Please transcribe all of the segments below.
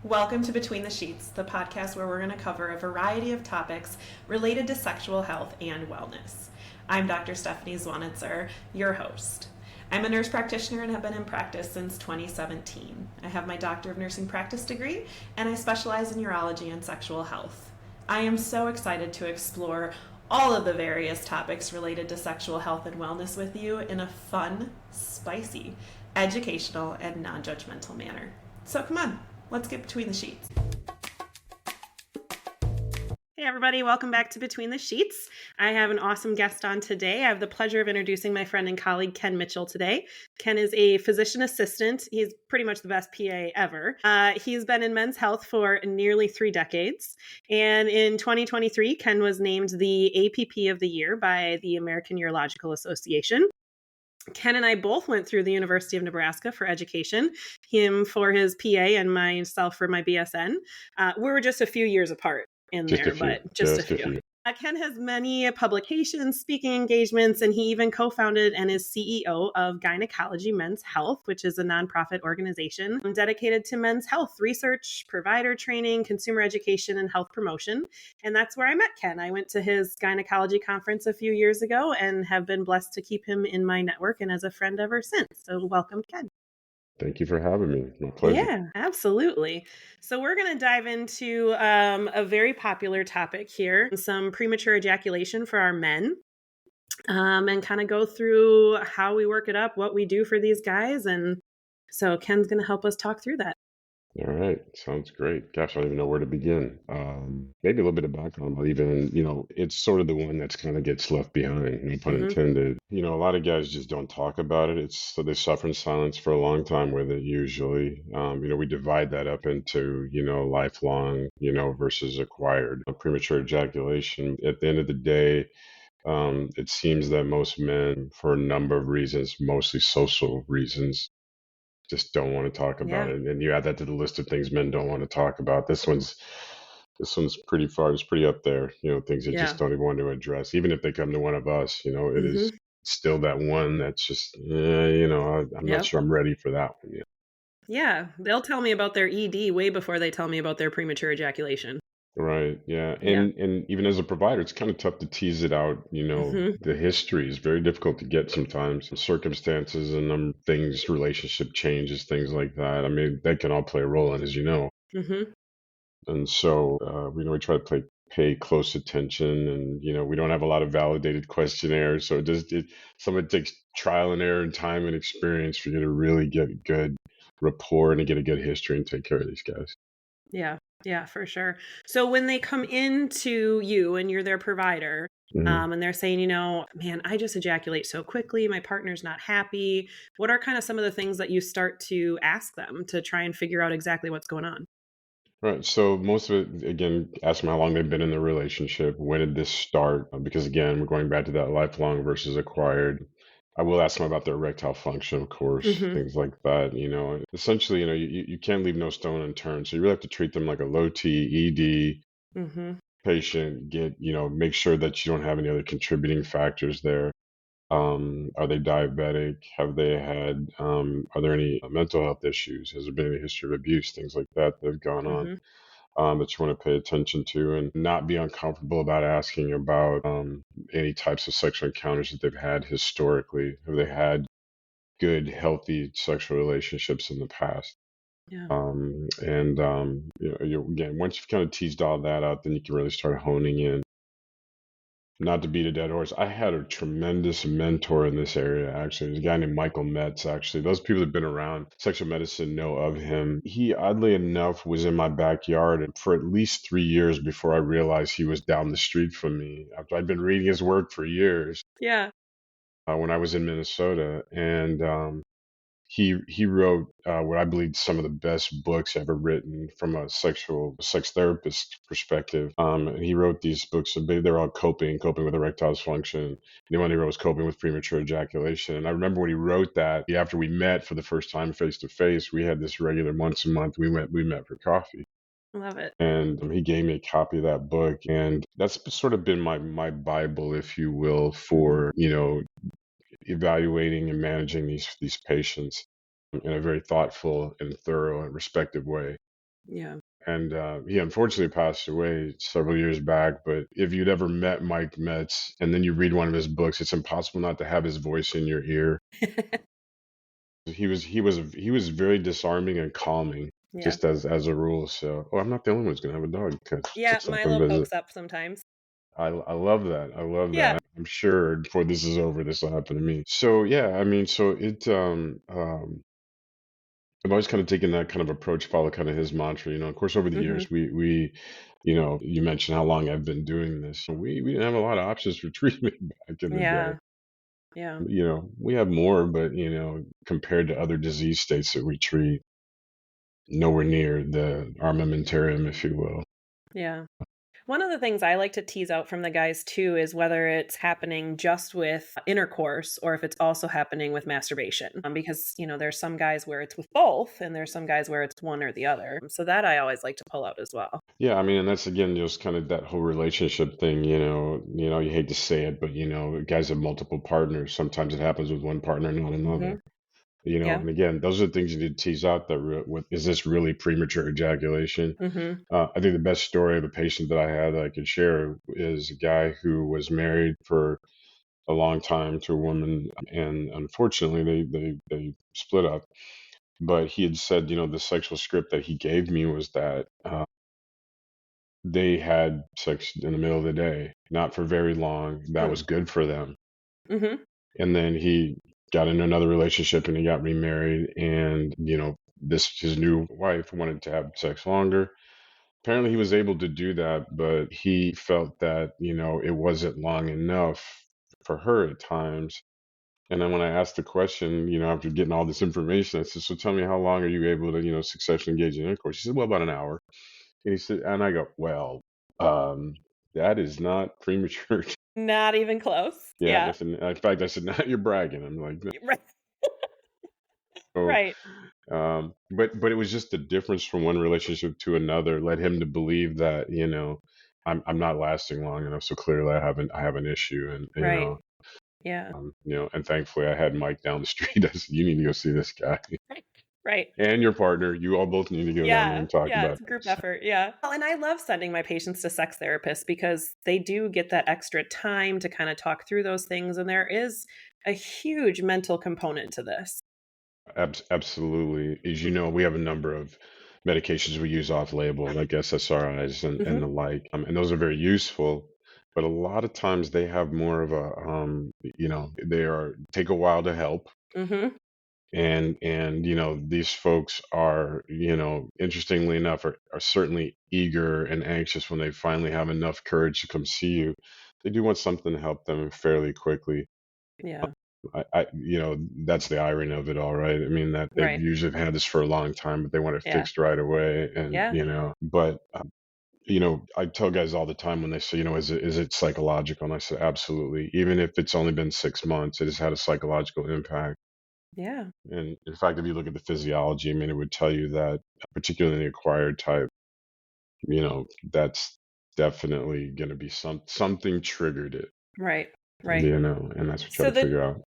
Welcome to Between the Sheets, the podcast where we're going to cover a variety of topics related to sexual health and wellness. I'm Dr. Stephanie Zwonitzer, your host. I'm a nurse practitioner and have been in practice since 2017. I have my Doctor of Nursing Practice degree, and I specialize in urology and sexual health. I am so excited to explore all of the various topics related to sexual health and wellness with you in a fun, spicy, educational, and non-judgmental manner. So come on, let's get between the sheets. Hey everybody, welcome back to Between the Sheets. I have an awesome guest on today. I have the pleasure of introducing my friend and colleague, Ken Mitchell, today. Ken is a physician assistant. He's pretty much the best PA ever. He's been in men's health for nearly 3 decades. And in 2023, Ken was named the APP of the Year by the American Urological Association. Ken and I both went through the University of Nebraska for education, him for his PA and myself for my BSN. We were just a few years apart in there, but just a few. Ken has many publications, speaking engagements, and he even co-founded and is CEO of GUYnecology Men's Health, which is a nonprofit organization dedicated to men's health research, provider training, consumer education, and health promotion. And that's where I met Ken. I went to his gynecology conference a few years ago and have been blessed to keep him in my network and as a friend ever since. So welcome, Ken. Thank you for having me. My pleasure. Yeah, absolutely. So we're going to dive into a very popular topic here, some premature ejaculation for our men, and kind of go through how we work it up, what we do for these guys. And so Ken's going to help us talk through that. All right. Sounds great. Gosh, I don't even know where to begin. Maybe a little bit of background, but even, it's sort of the one that's kind of gets left behind, no pun intended. A lot of guys just don't talk about it. So they suffer in silence for a long time with it usually. We divide that up into, lifelong, versus acquired. Premature ejaculation. At the end of the day, it seems that most men, for a number of reasons, mostly social reasons, just don't want to talk about it. And you add that to the list of things men don't want to talk about. This one's pretty far. It's pretty up there. Things they just don't even want to address. Even if they come to one of us, it is still that one that's just, I'm not sure I'm ready for that one yet. Yeah, they'll tell me about their ED way before they tell me about their premature ejaculation. Right. Yeah. And even as a provider, it's kind of tough to tease it out. The history is very difficult to get sometimes. Circumstances and things, relationship changes, things like that. I mean, that can all play a role in, as you know. And so, we try to pay close attention, and, we don't have a lot of validated questionnaires. So some of it takes trial and error and time and experience for you to really get good rapport and to get a good history and take care of these guys. Yeah, for sure. So when they come into you and you're their provider, and they're saying, man, I just ejaculate so quickly, my partner's not happy. What are kind of some of the things that you start to ask them to try and figure out exactly what's going on? Right. So most of it, again, ask them how long they've been in the relationship. When did this start? Because again, we're going back to that lifelong versus acquired. I will ask them about their erectile function, of course, things like that. Essentially, you can't leave no stone unturned. So you really have to treat them like a low T ED patient. Make sure that you don't have any other contributing factors there. Are they diabetic? Have they had, are there any mental health issues? Has there been any history of abuse? Things like that that have gone on that you want to pay attention to, and not be uncomfortable about asking about any types of sexual encounters that they've had historically. Have they had good, healthy sexual relationships in the past? Again, once you've kind of teased all that out, then you can really start honing in. Not to beat a dead horse, I had a tremendous mentor in this area, actually. There's a guy named Michael Metz, actually. Those people that have been around sexual medicine know of him. He, oddly enough, was in my backyard for at least 3 years before I realized he was down the street from me, after I'd been reading his work for years. When I was in Minnesota. And he wrote what I believe some of the best books ever written from a sex therapist perspective. And he wrote these books. They're all coping with erectile dysfunction. The one he wrote was coping with premature ejaculation. And I remember when he wrote that, after we met for the first time face to face, we had this regular once a month. We met for coffee. Love it. And he gave me a copy of that book, and that's sort of been my Bible, if you will, for evaluating and managing these patients in a very thoughtful and thorough and respective way. Yeah. And he unfortunately passed away several years back. But if you'd ever met Mike Metz and then you read one of his books, it's impossible not to have his voice in your ear. He was very disarming and calming, Yeah. just as a rule. So, oh, I'm not the only one who's gonna have a dog Yeah, stop and Milo visit. pokes up sometimes. I love that. I love Yeah. that. I'm sure before this is over, this will happen to me. So yeah, I mean, so I've always kind of taken that kind of approach, follow kind of his mantra. Of course, over the Mhm. years, you mentioned how long I've been doing this. We didn't have a lot of options for treatment back in the day. Yeah. Yeah. We have more, but compared to other disease states that we treat, nowhere near the armamentarium, if you will. Yeah. One of the things I like to tease out from the guys too is whether it's happening just with intercourse or if it's also happening with masturbation. Because, there's some guys where it's with both and there's some guys where it's one or the other. So that I always like to pull out as well. Yeah, I mean, and that's again just kind of that whole relationship thing. You hate to say it, but guys have multiple partners. Sometimes it happens with one partner, not another. Mhm. Yeah. And again, those are the things you need to tease out. Is this really premature ejaculation? Mhm. I think the best story of a patient that I had that I could share is a guy who was married for a long time to a woman, and unfortunately, they split up. But he had said, the sexual script that he gave me was that they had sex in the middle of the day, not for very long. That Hmm. was good for them. Mhm. And then he got in another relationship and he got remarried, and this his new wife wanted to have sex longer. Apparently, he was able to do that, but he felt that it wasn't long enough for her at times. And then when I asked the question, after getting all this information, I said, "So tell me, how long are you able to, successfully engage in intercourse?" He said, "Well, about an hour." And he said, and I go, "Well, um, that is not premature." Not even close. Yeah, I Yeah. said, in fact, I said, "Now you're bragging." I'm like, Right. "No." Right. But it was just the difference from one relationship to another led him to believe that I'm not lasting long enough. So clearly, I have an issue, and Right. Yeah. and thankfully, I had Mike down the street. I said, "You need to go see this guy Right. Right. and your partner. You all both need to go down there Yeah, and talk yeah, about it's a group this." effort, yeah. Well, and I love sending my patients to sex therapists because they do get that extra time to kinda talk through those things, and there is a huge mental component to this. Absolutely. As you know, we have a number of medications we use off label, like SSRIs and the Mhm, like. And those are very useful. But a lot of times they have more of they take a while to help. mhm, And these folks are, interestingly enough, are certainly eager and anxious when they finally have enough courage to come see you. They do want something to help them fairly quickly. yeah, That's the irony of it all, right? I mean, that they've right, usually had this for a long time, but they want it yeah, fixed right away. And, yeah, but, I tell guys all the time when they say, is it psychological? And I say, absolutely. Even if it's only been 6 months, it has had a psychological impact. yeah, And in fact, if you look at the physiology, I mean, it would tell you that, particularly in the acquired type, that's definitely going to be something triggered it, right, right. and that's what you So got to the figure out.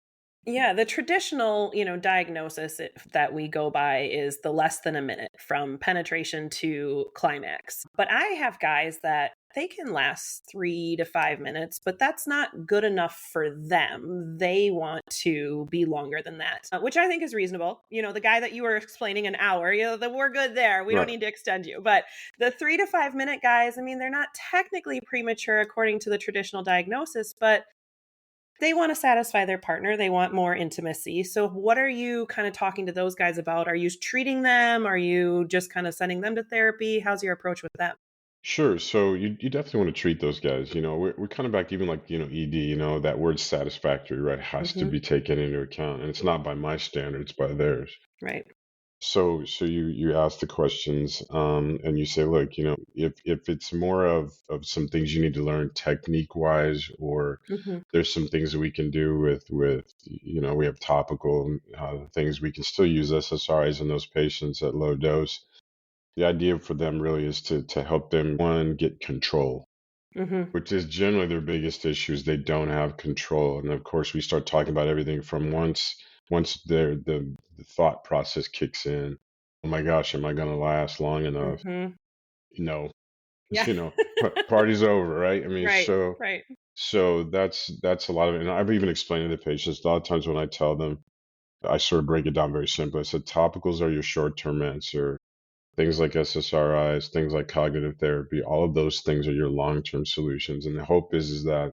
Yeah, the traditional, diagnosis that we go by is the less than a minute from penetration to climax. But I have guys that they can last 3 to 5 minutes, but that's not good enough for them. They want to be longer than that, which I think is reasonable. The guy that you were explaining an hour, that we're good there. We don't Right. need to extend you. But the 3 to 5 minute guys, I mean, they're not technically premature according to the traditional diagnosis, but they want to satisfy their partner. They want more intimacy. So, what are you kind of talking to those guys about? Are you treating them? Are you just kind of sending them to therapy? How's your approach with them? Sure. So you definitely want to treat those guys. We're kind of back even like, ED, that word satisfactory, right, has to Hmm. be taken into account. And it's not by my standards, by theirs. Right. So you ask the questions, and you say, look, if it's more of some things you need to learn technique wise, or Hmm. there's some things that we can do with, we have topical things, we can still use SSRIs in those patients at low dose. The idea for them really is to help them, one, get control, Hmm. which is generally their biggest issue, is they don't have control. And of course, we start talking about everything from once the thought process kicks in. oh my gosh, am I going to last long enough? Mhm. No, Yeah. party's over, right? I mean, Right, right. so that's a lot of it. And I've even explained to the patients a lot of times when I tell them, I sort of break it down very simply. I said topicals are your short-term answer. Things like SSRIs, things like cognitive therapy, all of those things are your long-term solutions. And the hope is that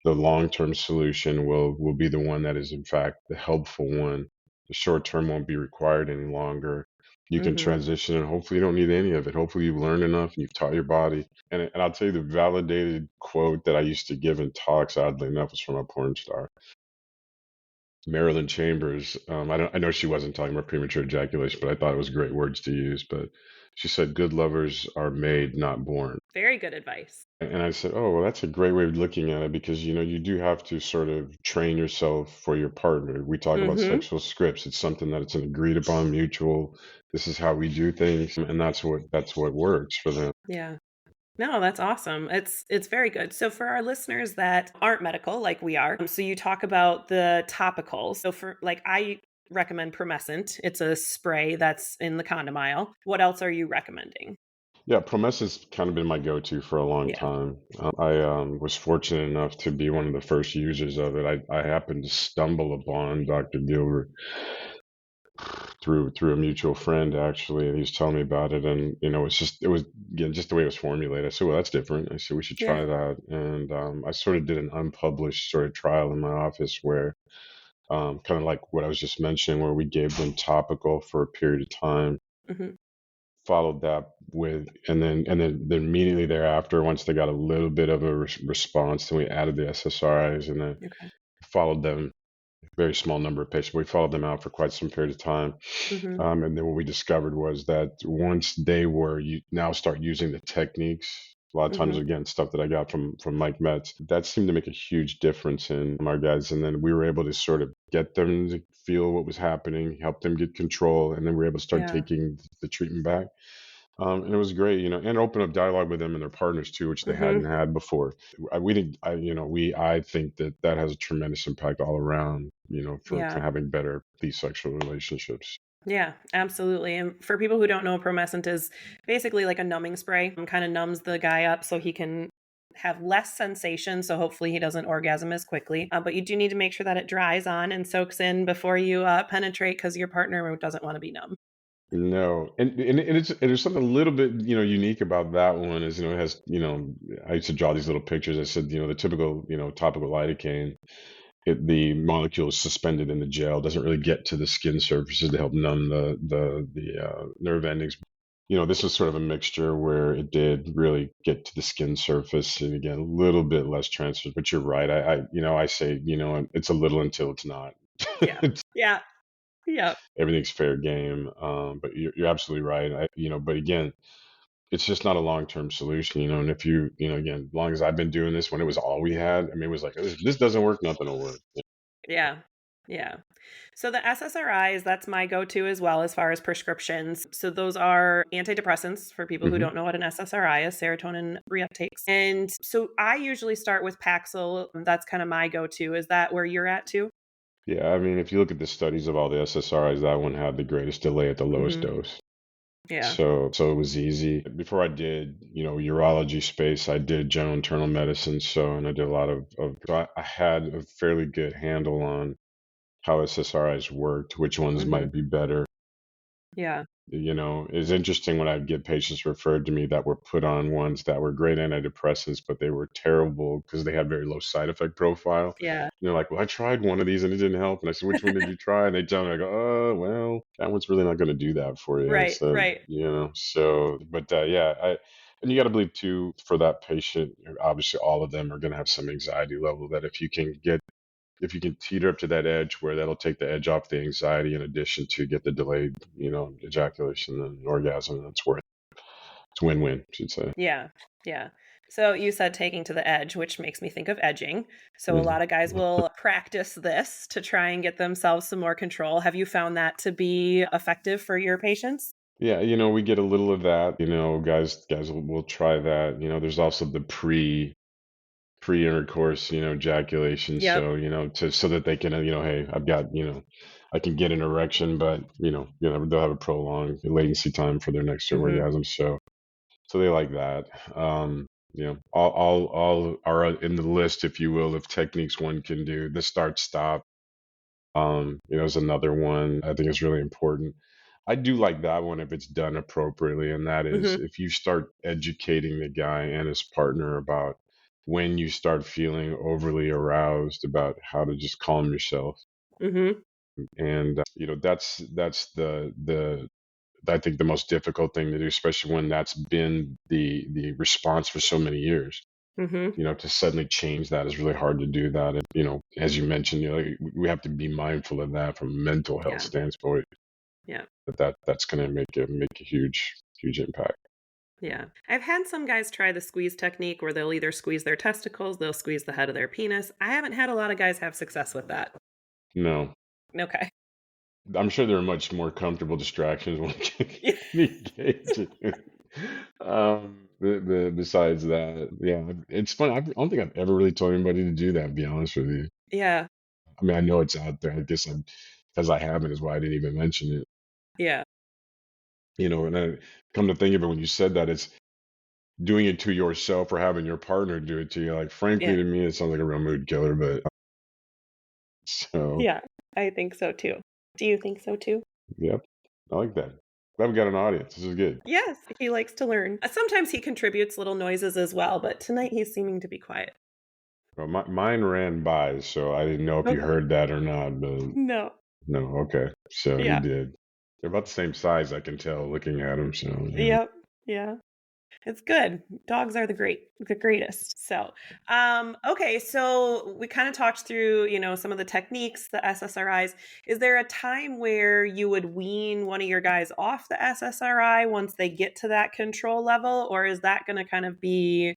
the long-term solution will be the one that is in fact the helpful one. The short term won't be required any longer. You can Mhm. transition and hopefully you don't need any of it. Hopefully you've learned enough and you've taught your body. And I'll tell you the validated quote that I used to give in talks, oddly enough, was from a porn star, Marilyn Chambers. I know she wasn't talking about premature ejaculation, but I thought it was great words to use. But she said, "Good lovers are made, not born." Very good advice. And I said, "Oh, well, that's a great way of looking at it because, you do have to sort of train yourself for your partner. We talk about Mhm. sexual scripts. It's something that it's an agreed upon mutual. This is how we do things, and that's what works for them." Yeah. No, that's awesome. It's very good. So for our listeners that aren't medical like we are, so you talk about the topicals. So for like I recommend Promescent. It's a spray that's in the condom aisle. What else are you recommending? Yeah, Promess has kind of been my go-to for a long Yeah. time. I was fortunate enough to be one of the first users of it. I happened to stumble upon Dr. Gilbert through a mutual friend actually, and he was telling me about it, and it was again just the way it was formulated. I said, well, that's different. I said we should Yeah. try that, and I sort of did an unpublished sort of trial in my office where kind of like what I was just mentioning, where we gave them topical for a period of time, Mhm. followed that with, then immediately thereafter, once they got a little bit of a response, then we added the SSRIs, and then Okay. followed them, very small number of patients. We followed them out for quite some period of time. Mhm. And then what we discovered was that once they were you now start using the techniques, a lot of times Mhm. again stuff that I got from Mike Metz, that seemed to make a huge difference in our guys. And then we were able to sort of get them to feel what was happening, help them get control, and then we were able to start Yeah. taking the treatment back. And it was great, and open up dialogue with them and their partners too, which they hadn't Mhm. had before. We didn't, I think that has a tremendous impact all around, for Yeah. having better these sexual relationships. Yeah, absolutely. And for people who don't know, Promescent is basically like a numbing spray. Kind of numbs the guy up so he can have less sensation. So hopefully he doesn't orgasm as quickly. But you do need to make sure that it dries on and soaks in before you penetrate because your partner doesn't want to be numb. No, and there's something a little bit unique about that one is it has I used to draw these little pictures. I said the typical topical lidocaine, the molecule is suspended in the gel, doesn't really get to the skin surfaces to help numb the nerve endings. This was sort of a mixture where it did really get to the skin surface, and again, a little bit less transfer. But you're right. I say, it's a little until it's not. Yeah. Yeah. Yeah. Everything's fair game. But you're absolutely right. But again, it's just not a long-term solution, And if again, as long as I've been doing this, when it was all we had, I mean, it was like this doesn't work, nothing will work. Yeah. Yeah. So the SSRIs, that's my go-to as well as far as prescriptions. So those are antidepressants for people who Hmm. don't know what an SSRI is, serotonin reuptakes. And so I usually start with Paxil. That's kind of my go-to. Is that where you're at too? Yeah, I mean, if you look at the studies of all the SSRIs, that one had the greatest delay at the lowest Hmm. dose. Yeah. So it was easy. Before I did, urology space, I did general internal medicine. And I did a lot so I had a fairly good handle on how SSRIs worked, which ones Hmm. might be better. Yeah. It's interesting when I'd get patients referred to me that were put on ones that were great antidepressants, but they were terrible because they had very low side effect profile. Yeah. And they're like, well, I tried one of these and it didn't help. And I said, which one did you try? And they tell me, I go, oh, well, that one's really not going to do that for you. Right. So, Right. but yeah, and you got to believe too, for that patient, obviously all of them are going to have some anxiety level that if you can teeter up to that edge where that'll take the edge off the anxiety in addition to get the delayed, ejaculation and orgasm, that's worth it. It's win-win, I should say. Yeah. Yeah. So you said taking to the edge, which makes me think of edging. So a Mhm. lot of guys will practice this to try and get themselves some more control. Have you found that to be effective for your patients? Yeah, we get a little of that, guys will try that. There's also the pre intercourse, ejaculation. Yep. So, so that they can, hey, I've got, I can get an erection, but they'll have a prolonged latency time for their next Mm-hmm. orgasm. So they like that. All are in the list, if you will, of techniques one can do. The start stop, is another one I think is really important. I do like that one if it's done appropriately, and that is Mm-hmm. if you start educating the guy and his partner about when you start feeling overly aroused, about how to just calm yourself. Mm-hmm. And that's the I think the most difficult thing to do, especially when that's been the response for so many years. Mm-hmm. To suddenly change that is really hard to do that. And, as you mentioned, we have to be mindful of that from a mental health Yeah. standpoint. Yeah. That's going to make a huge impact. Yeah. I've had some guys try the squeeze technique where they'll either squeeze their testicles, they'll squeeze the head of their penis. I haven't had a lot of guys have success with that. No, Okay. I'm sure there are much more comfortable distractions one can Yeah. engage in. Besides that, yeah, it's fun. I don't think I've ever really told anybody to do that. To be honest with you, Yeah. I mean, I know it's out there. I guess because I haven't is why I didn't even mention it. Yeah. And I come to think of it, when you said that, it's doing it to yourself or having your partner do it to you. Like, frankly, Yeah. to me, it sounds like a real mood killer. But so, Yeah. I think so too. Do you think so too? yep, I like that. Glad we got an audience. This is good. Yes, he likes to learn. Sometimes he contributes little noises as well, but tonight he's seeming to be quiet. Well, mine ran by, so I didn't know if you Okay. heard that or not. But No. no, okay. So he Yeah. did. They're about the same size, I can tell looking at them. So yeah. Yep. Yeah. It's good. Dogs are the greatest. So, okay, so we kind of talked through, some of the techniques, the SSRIs. Is there a time where you would wean one of your guys off the SSRI once they get to that control level, or is that going to kind of be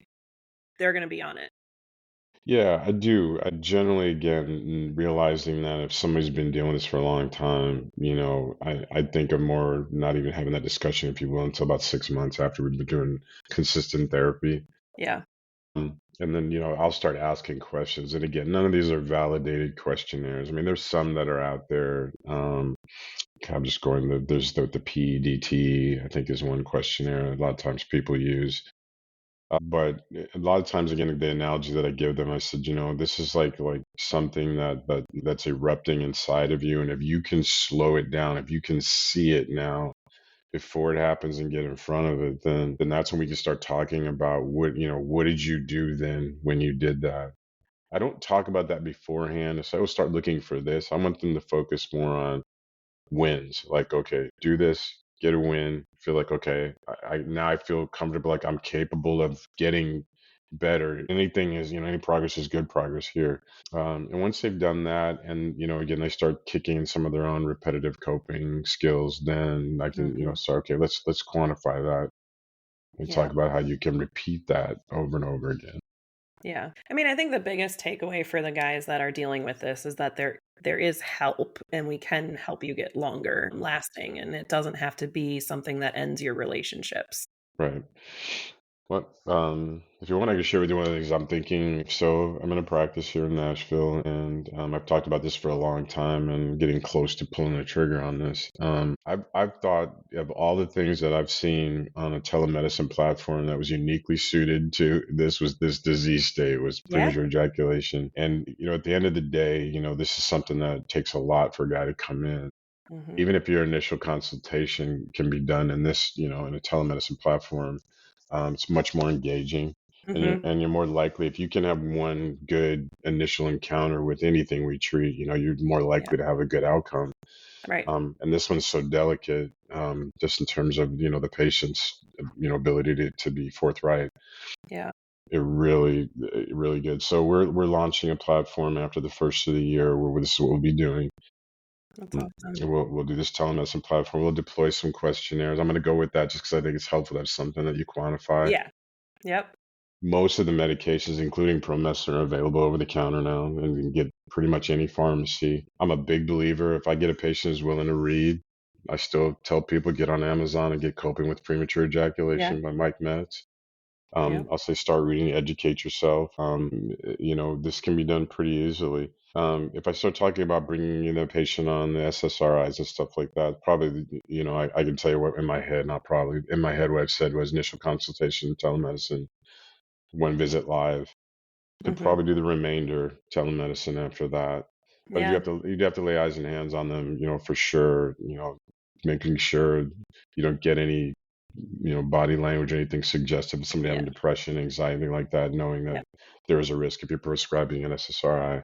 they're going to be on it? Yeah, I do. I generally, again, realizing that if somebody's been doing this for a long time, I think of more not even having that discussion, if you will, until about 6 months after we've been doing consistent therapy. Yeah. And then, I'll start asking questions. And again, none of these are validated questionnaires. I mean, there's some that are out there. I'm just going there's the PEDT, I think, is one questionnaire a lot of times people use. But a lot of times, again, the analogy that I give them, I said, this is like something that's erupting inside of you, and if you can slow it down, if you can see it now before it happens and get in front of it, then that's when we can start talking about what did you do then when you did that. I don't talk about that beforehand, so I will start looking for this. I want them to focus more on wins. Like, okay, do this, get a win, feel like, okay, I now I feel comfortable, like I'm capable of getting better. Anything is, any progress is good progress here. And once they've done that, and again, they start kicking in some of their own repetitive coping skills, then I can, Hmm. start, okay, let's quantify that and Yeah. talk about how you can repeat that over and over again. Yeah. I mean, I think the biggest takeaway for the guys that are dealing with this is that there is help and we can help you get longer lasting, and it doesn't have to be something that ends your relationships. Right. What, if you want, I can share with you one of the things I'm thinking. So I'm in a practice here in Nashville, and I've talked about this for a long time and getting close to pulling the trigger on this. I've thought of all the things that I've seen on a telemedicine platform that was uniquely suited to this disease state, was Yeah. premature ejaculation. And at the end of the day, this is something that takes a lot for a guy to come in. Hmm. Even if your initial consultation can be done in this, in a telemedicine platform, it's much more engaging, and you're Hmm. and you're more likely, if you can have one good initial encounter with anything we treat, you're more Yeah. likely to have a good outcome. Right. And this one's so delicate, just in terms of the patient's ability to be forthright. Yeah. Really good. So we're launching a platform after the first of the year where this is what we'll be doing. That's awesome. We'll do this telemedicine platform. We'll deploy some questionnaires. I'm going to go with that just because I think it's helpful to have something that you quantify. Yeah. Yep. Most of the medications, including Promestin, are available over the counter now, and you can get pretty much any pharmacy. I'm a big believer. If I get a patient who's willing to read, I still tell people, get on Amazon and get Coping with Premature Yeah. Ejaculation by Mike Metz. Yep. I'll say start reading, educate yourself. This can be done pretty easily. If I start talking about bringing in the patient on the SSRIs and stuff like that, probably, I can tell you what in my head, not probably, in my head, what I've said was initial consultation, telemedicine, one visit live. Could Hmm. probably do the remainder telemedicine after that. But Yeah. you'd have to lay eyes and hands on them, for sure, making sure you don't get any, body language or anything suggestive of somebody Yeah. having depression, anxiety, anything like that, knowing Yeah. that there is a risk if you're prescribing an SSRI,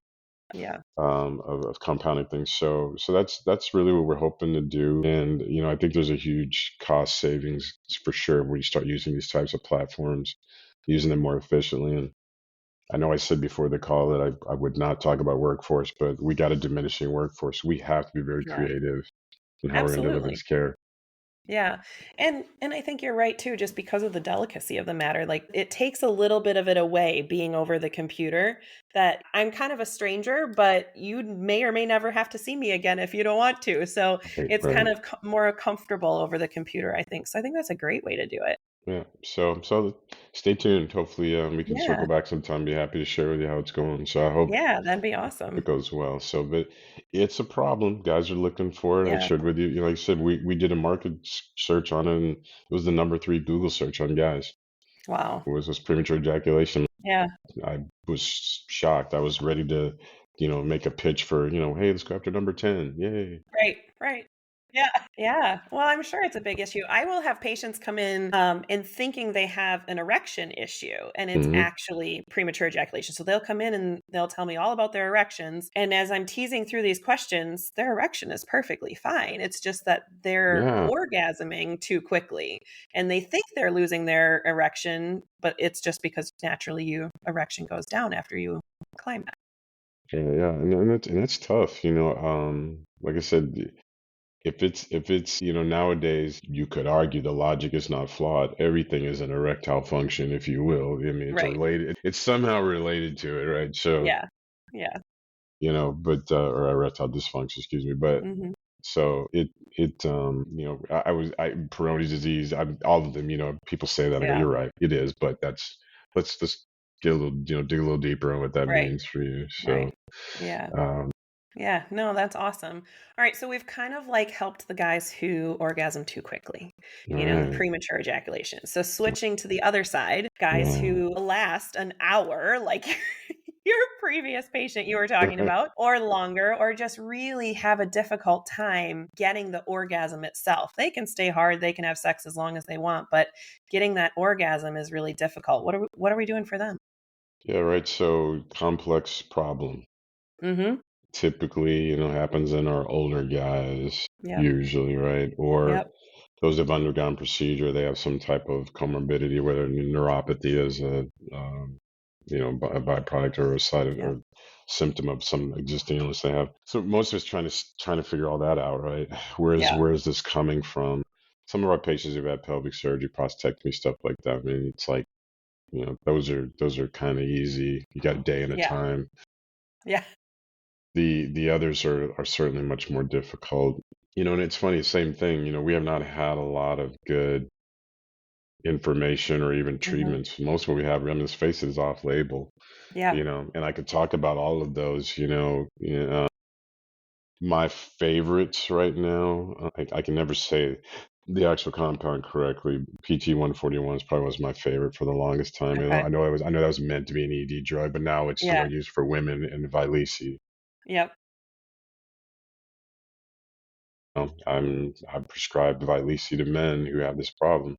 Yeah. of compounding things. So that's really what we're hoping to do. And I think there's a huge cost savings for sure when you start using these types of platforms, using them more efficiently. And I know I said before the call that I would not talk about workforce, but we got a diminishing workforce. We have to be very Yeah. creative in how we're going to deliver Absolutely. this care. Yeah. And I think you're right too, just because of the delicacy of the matter. Like it takes a little bit of it away being over the computer that I'm kind of a stranger, but you may or may never have to see me again if you don't want to. So Right, it's right. kind of more comfortable over the computer, I think. So I think that's a great way to do it. Yeah. So stay tuned. Hopefully, we can circle Yeah. back sometime. Be happy to share with you how it's going. So I hope Yeah, that'd be it awesome. goes well. So, but it's a problem. Guys are looking for it. I Yeah. shared with you. Like I said, we did a market search on it, and it was the number 3 Google search on guys. Wow. It was this premature ejaculation. Yeah. I was shocked. I was ready to, make a pitch for, hey, let's go after number 10. Yay. Right, right. Yeah, yeah. Well, I'm sure it's a big issue. I will have patients come in and thinking they have an erection issue, and it's Hmm. actually premature ejaculation. So they'll come in and they'll tell me all about their erections. And as I'm teasing through these questions, their erection is perfectly fine. It's just that they're Yeah. orgasming too quickly, and they think they're losing their erection, but it's just because naturally you erection goes down after you climax. Yeah, yeah. And that's tough, like I said, if it's, nowadays you could argue the logic is not flawed. Everything is an erectile function, if you will. I mean, Right. it's somehow related to it, right? So, Yeah. Yeah. but or erectile dysfunction, excuse me. But Hmm. so I was Peyronie's disease, all of them, people say that. I go, Yeah. you're right, it is, but let's get a little, dig a little deeper on what that Right. means for you. So, Right. Yeah. um, Yeah. No, that's awesome. All right. So we've kind of like helped the guys who orgasm too quickly, all the right, premature ejaculation. So switching to the other side, guys yeah, who last an hour, like your previous patient you were talking about, or longer, or just really have a difficult time getting the orgasm itself. They can stay hard, they can have sex as long as they want, but getting that orgasm is really difficult. What are we doing for them? yeah, right. So complex problem. Mm-hmm. Typically, happens in our older guys, Yep. usually, right? Or Yep. those that have undergone procedure, they have some type of comorbidity, whether neuropathy is a byproduct or a Yep. or symptom of some existing illness they have. So most of us trying to figure all that out, right? Yeah. Where is this coming from? Some of our patients who've had pelvic surgery, prostatectomy, stuff like that. I mean, it's like, those are kind of easy. You got a day and a Yeah. time. Yeah. The others are certainly much more difficult. And it's funny, same thing. We have not had a lot of good information or even Mhm. treatments. Most of what we have, I mean, let's face it, is off label. Yeah. And I could talk about all of those. My favorites right now, I can never say the actual compound correctly. PT 141 is probably was my favorite for the longest time. Okay. I know that was meant to be an ED drug, but now it's the Yeah. one used for women and Vyleesi. Yep. I've prescribed Vyleesi to men who have this problem.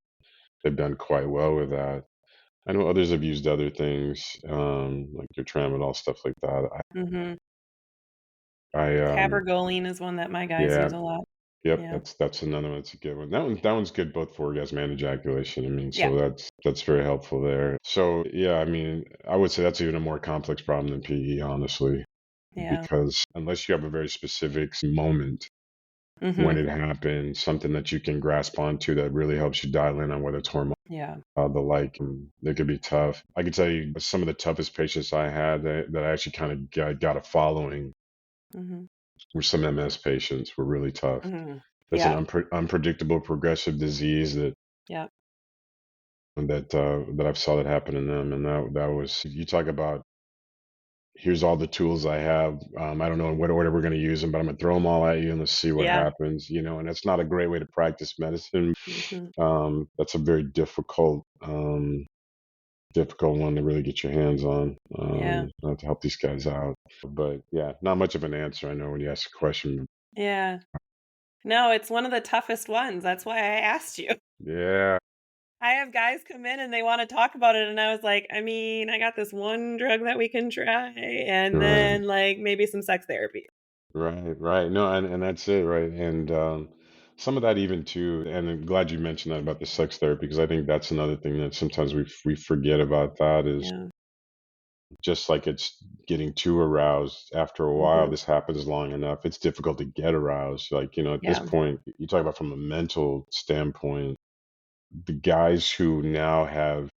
They've done quite well with that. I know others have used other things, like your tramadol, stuff like that. Mhm. I Cabergoline is one that my guys Yeah, use a lot. yep, Yeah. that's another one. That's a good one. That one's good both for orgasm and ejaculation. I mean, Yeah. so that's very helpful there. So yeah, I mean, I would say that's even a more complex problem than PE, honestly, Yeah. because unless you have a very specific moment when Mhm. it happens, something that you can grasp onto that really helps you dial in on whether it's hormone, Yeah. the like, and it could be tough. I could tell you some of the toughest patients I had that I actually kind of got a following Mhm. were some MS patients were really tough. Mhm. It's an Yeah. unpredictable progressive disease Yeah. that I've saw that happen in them, and that was, you talk about here's all the tools I have. I don't know in what order we're going to use them, but I'm going to throw them all at you and let's see what Yeah. happens. And that's not a great way to practice medicine. Hmm. That's a very difficult one to really get your hands on, Yeah. to help these guys out. But yeah, not much of an answer. I know when you ask a question. Yeah. No, it's one of the toughest ones. That's why I asked you. Yeah, I have guys come in and they want to talk about it, and I was like, I mean, I got this one drug that we can try, and right, then like maybe some sex therapy. right. No, and that's it, right? And some of that even too. And I'm glad you mentioned that about the sex therapy because I think that's another thing that sometimes we forget about. That is Yeah. just like it's getting too aroused after a while. Hmm. This happens long enough. It's difficult to get aroused. Like at this Yeah. point, you talk about from a mental standpoint. The guys who now have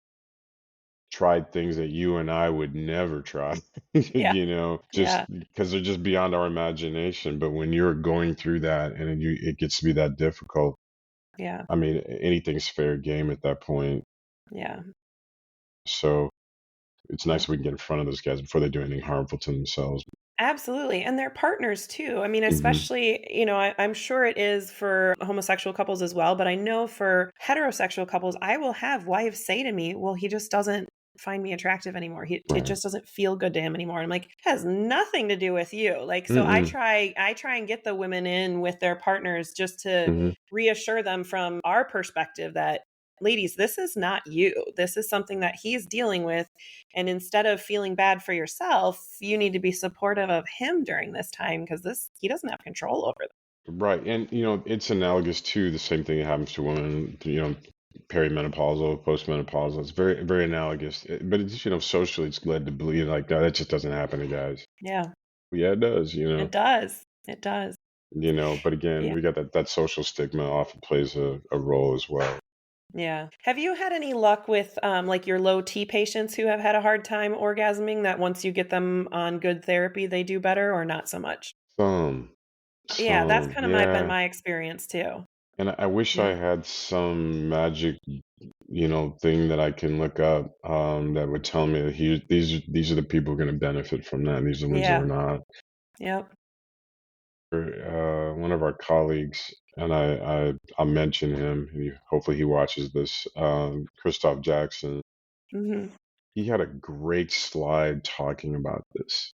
tried things that you and I would never try, Yeah. just Yeah. because they're just beyond our imagination. But when you're going through that and it gets to be that difficult, Yeah. I mean, anything's fair game at that point. Yeah. So it's Yeah. nice we can get in front of those guys before they do anything harmful to themselves. Absolutely. And they're partners too. I mean, Hmm. especially, I'm sure it is for homosexual couples as well, but I know for heterosexual couples, I will have wives say to me, well, he just doesn't find me attractive anymore. It Right. just doesn't feel good to him anymore. And I'm like, it has nothing to do with you. Like, so Mm-mm. I try and get the women in with their partners just to Hmm. reassure them from our perspective that, ladies, this is not you. This is something that he's dealing with. And instead of feeling bad for yourself, you need to be supportive of him during this time because he doesn't have control over them. Right. And, it's analogous to the same thing that happens to women, perimenopausal, postmenopausal. It's very, very analogous. But it's, socially, it's led to believe like, no, that just doesn't happen to guys. Yeah, Yeah, it does, it does. It does. but again, Yeah. we got that social stigma often plays a role as well. Yeah. Have you had any luck with like your low T patients who have had a hard time orgasming that once you get them on good therapy, they do better or not so much? Some, Yeah, that's some, kind of been yeah. my experience too. And I wish I Yeah. had some magic, thing that I can look up, that would tell me that these are the people who are going to benefit from that. And these are the ones who are Yeah. not. Yep. One of our colleagues, and I'll mention him. Hopefully he watches this. Christoph Jackson. Hmm. He had a great slide talking about this.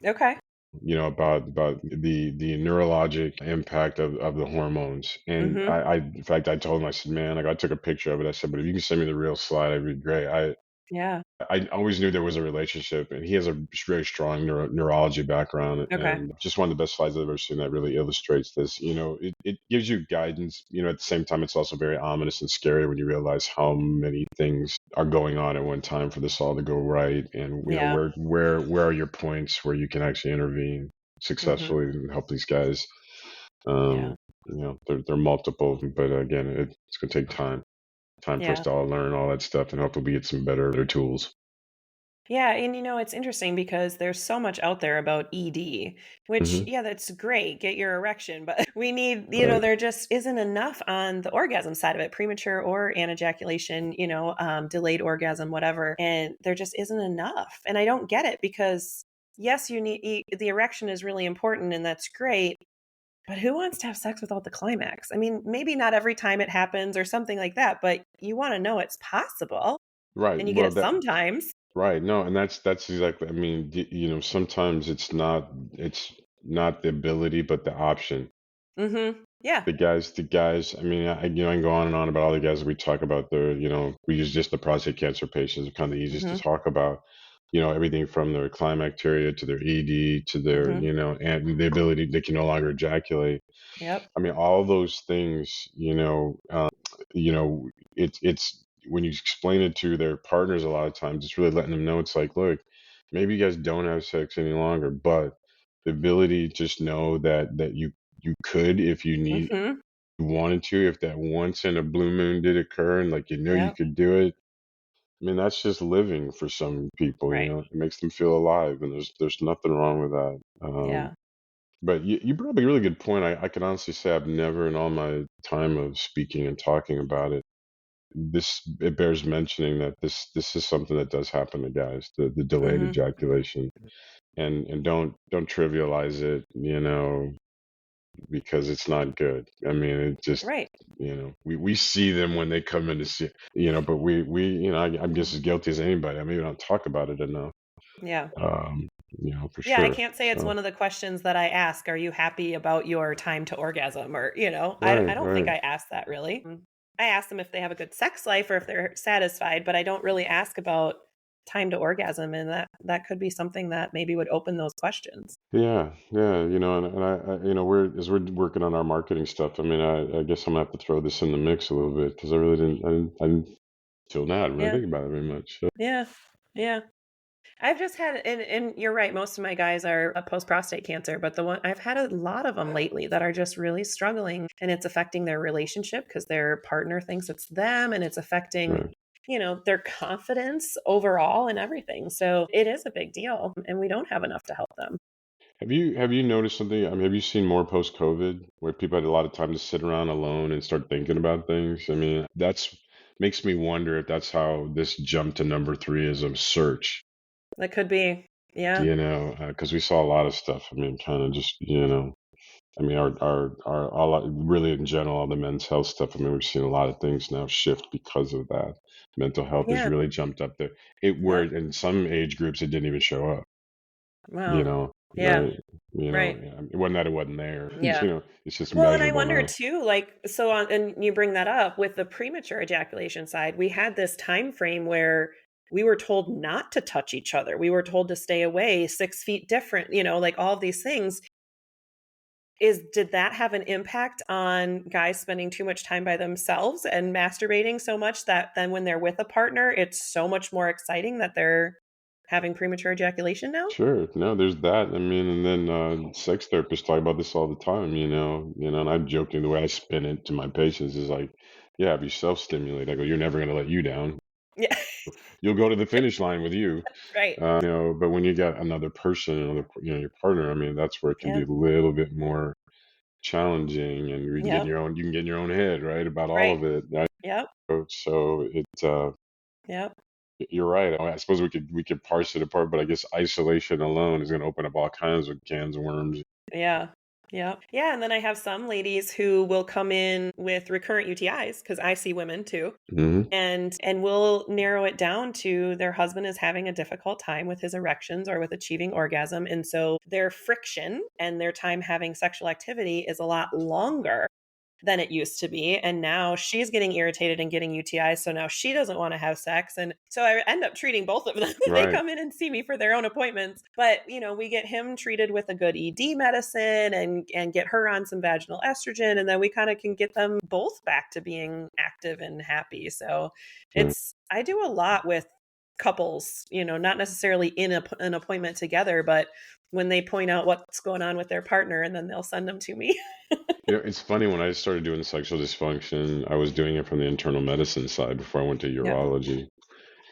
Okay. About the neurologic impact of the hormones. And Hmm. I in fact I told him, I said, man, like I took a picture of it. I said, but if you can send me the real slide, it'd be great. Yeah. I always knew there was a relationship, and he has a very strong neurology background, Okay. and just one of the best slides I've ever seen that really illustrates this. It gives you guidance. At the same time, it's also very ominous and scary when you realize how many things are going on at one time for this all to go right, and Yeah. where are your points where you can actually intervene Hmm. successfully and help these guys. Yeah. Um, they're multiple, but again, it's going to take time for us Yeah. to all learn all that stuff, and hopefully we get some better tools. Yeah, and it's interesting because there's so much out there about ED, which, Hmm. yeah, that's great. Get your erection, but we need, Right. there just isn't enough on the orgasm side of it, premature or ejaculation, delayed orgasm, whatever. And there just isn't enough. And I don't get it because, yes, the erection is really important and that's great. But who wants to have sex without the climax? I mean, maybe not every time it happens or something like that, but you want to know it's possible Right. and you get Well, it sometimes. right. No, and that's exactly. I mean, sometimes it's not the ability, but the option. Yeah. The guys. I mean, I can go on and on about all the guys that we talk about. We use just the prostate cancer patients. Are kind of the easiest to Hmm. talk about. Everything from their climacteria to their ED to their, Hmm. and the ability they can no longer ejaculate. Yep. I mean, all those things, you know, it's when you explain it to their partners a lot of times, it's really letting them know it's like, look, maybe you guys don't have sex any longer, but the ability to just know that you could if Mhm. you wanted to, if that once in a blue moon did occur and like you Yep. could do it. I mean, that's just living for some people, Right. It makes them feel alive, and there's nothing wrong with that. Yeah. But you brought up a really good point. I can honestly say I've never in all my time of speaking and talking about it it bears mentioning that this is something that does happen to guys, the delayed Hmm. ejaculation, and don't trivialize it, because it's not good. I mean, it just, Right. we see them when they come in to see, but I'm just as guilty as anybody. I mean, we don't talk about it enough, Yeah. um, for Yeah, I sure. can't say it's So, one of the questions that I ask, "Are you happy about your time to orgasm?" Or, I right, don't think right. I ask that really. I ask them if they have a good sex life or if they're satisfied, but I don't really ask about time to orgasm, and that could be something that maybe would open those questions. Yeah, yeah, and we're working on our marketing stuff. I mean, I guess I'm gonna have to throw this in the mix a little bit because I didn't till now, I didn't really Yeah. think about it very much. So, Yeah. Yeah. I've just had, and you're right, most of my guys are post prostate cancer, but the one I've had a lot of them lately that are just really struggling, and it's affecting their relationship because their partner thinks it's them, and it's affecting, right. their confidence overall and everything. So it is a big deal, and we don't have enough to help them. Have you noticed something? I mean, have you seen more post-COVID where people had a lot of time to sit around alone and start thinking about things? I mean, that's makes me wonder if that's how this jump to number three is of search. That could be, yeah, Because we saw a lot of stuff. I mean, kind of just, I mean, really in general, all the men's health stuff. I mean, we've seen a lot of things now shift because of that. Mental health has yeah, really jumped up there. Where yep, in some age groups it didn't even show up. wow, yeah, Right? right, Yeah, it wasn't that it wasn't there. yeah. It's just Well, and I measurable wonder now. too, like, so on, and you bring that up with the premature ejaculation side, we had this time frame where we were told not to touch each other. We were told to stay away, 6 feet different, like all of these things. Did that have an impact on guys spending too much time by themselves and masturbating so much that then when they're with a partner, it's so much more exciting that they're having premature ejaculation now? Sure, no, there's that. I mean, and then sex therapists talk about this all the time. And I'm joking. The way I spin it to my patients is like, yeah, if you self-stimulate, I go, you're never gonna let you down. Yeah, You'll go to the finish line with you. right. But when you got another person, your partner, I mean, that's where it can be Yeah. a little bit more challenging, and Yep. you can get in your own head, right, about all Right. of it. Right? Yep. So Yep. you're right. I suppose we could parse it apart, but I guess isolation alone is going to open up all kinds of cans of worms. Yeah. Yeah. Yeah. And then I have some ladies who will come in with recurrent UTIs because I see women too. Hmm. And we'll narrow it down to their husband is having a difficult time with his erections or with achieving orgasm. And so their friction and their time having sexual activity is a lot longer than it used to be. And now she's getting irritated and getting UTIs. So now she doesn't want to have sex. And so I end up treating both of them. They Right. come in and see me for their own appointments. But, we get him treated with a good ED medicine and get her on some vaginal estrogen. And then we kind of can get them both back to being active and happy. So Right. I do a lot with couples, not necessarily in an appointment together, but when they point out what's going on with their partner and then they'll send them to me. It's funny when I started doing sexual dysfunction, I was doing it from the internal medicine side before I went to Yep. urology.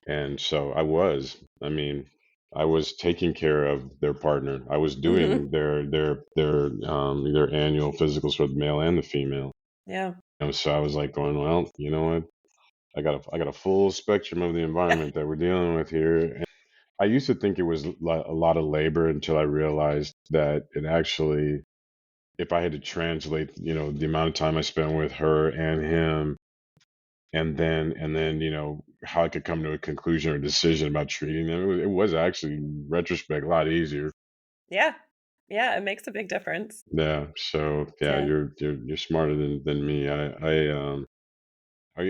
And so I mean, I was taking care of their partner. I was Hmm. doing their annual physicals for the male and the female. Yeah. And so I was like going, well, you know what? I got a full spectrum of the environment that we're dealing with here. And I used to think it was a lot of labor until I realized that it actually, if I had to translate, the amount of time I spent with her and him, and then how I could come to a conclusion or decision about treating them, it was actually in retrospect a lot easier. Yeah. Yeah, it makes a big difference. Yeah. So yeah, Yeah. you're smarter than me.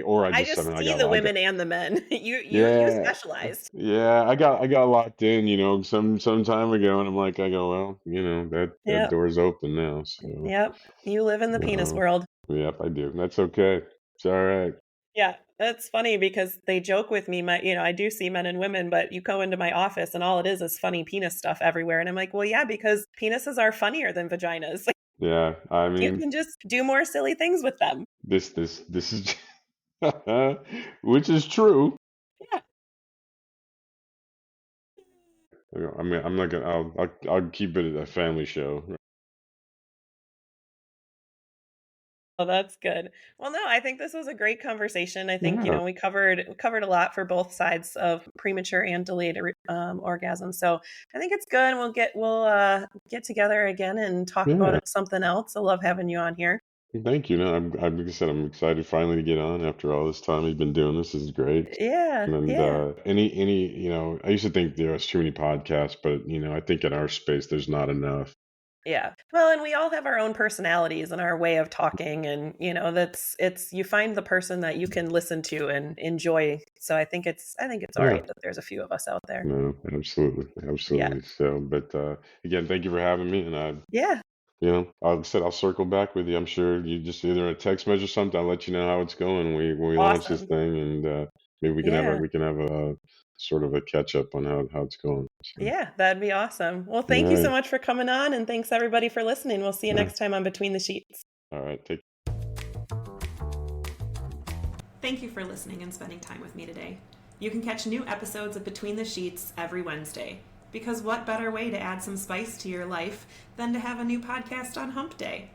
Or I I just, I just mean, see the women and the men. You yeah, specialized. yeah, I got locked in, some time ago, and I go, well, that Yep. door's open now. So, Yep. You live in the penis uh, world. yep, I do. That's okay. It's all right. Yeah. That's funny because they joke with me. I do see men and women, but you go into my office and all it is funny penis stuff everywhere. And I'm like, well, yeah, because penises are funnier than vaginas. Like, Yeah, I you mean, can just do more silly things with them. this is, which is true. Yeah. I mean, I'm not gonna. I'll keep it a family show. Oh, that's good. Well, no, I think this was a great conversation. I think, Yeah, we covered a lot for both sides of premature and delayed orgasm. So I think it's good. We'll get together again and talk about yeah. something else. I love having you on here. Thank you. No, like I said, I'm excited finally to get on after all this time we've been doing this. This is great. Yeah, And yeah. I used to think there was too many podcasts, but I think in our space there's not enough. Yeah. Well, and we all have our own personalities and our way of talking and that's you find the person that you can listen to and enjoy. So I think it's all Yeah. right that there's a few of us out there. No, absolutely, Yeah. absolutely. So, but again, thank you for having me. And Yeah. like I said, I'll circle back with you. I'm sure you just either a text message or something. I'll let you know how it's going when we launch this Awesome. thing, and maybe Yeah. we can have a sort of a catch up on how it's going. So, Yeah, that'd be awesome. Well, all thank you so right, much for coming on and thanks everybody for listening. We'll see you yeah, next time on Between the Sheets. all right. Take. Thank you for listening and spending time with me today. You can catch new episodes of Between the Sheets every Wednesday. Because what better way to add some spice to your life than to have a new podcast on Hump Day?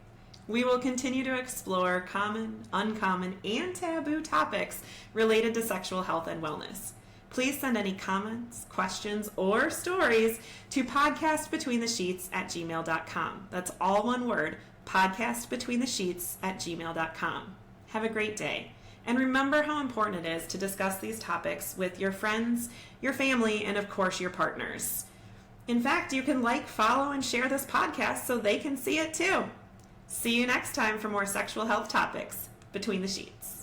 We will continue to explore common, uncommon, and taboo topics related to sexual health and wellness. Please send any comments, questions, or stories to podcastbetweenthesheets@gmail.com. That's all one word, podcastbetweenthesheets@gmail.com. Have a great day. And remember how important it is to discuss these topics with your friends, your family, and of course your partners. In fact, you can follow, and share this podcast so they can see it too. See you next time for more sexual health topics between the sheets.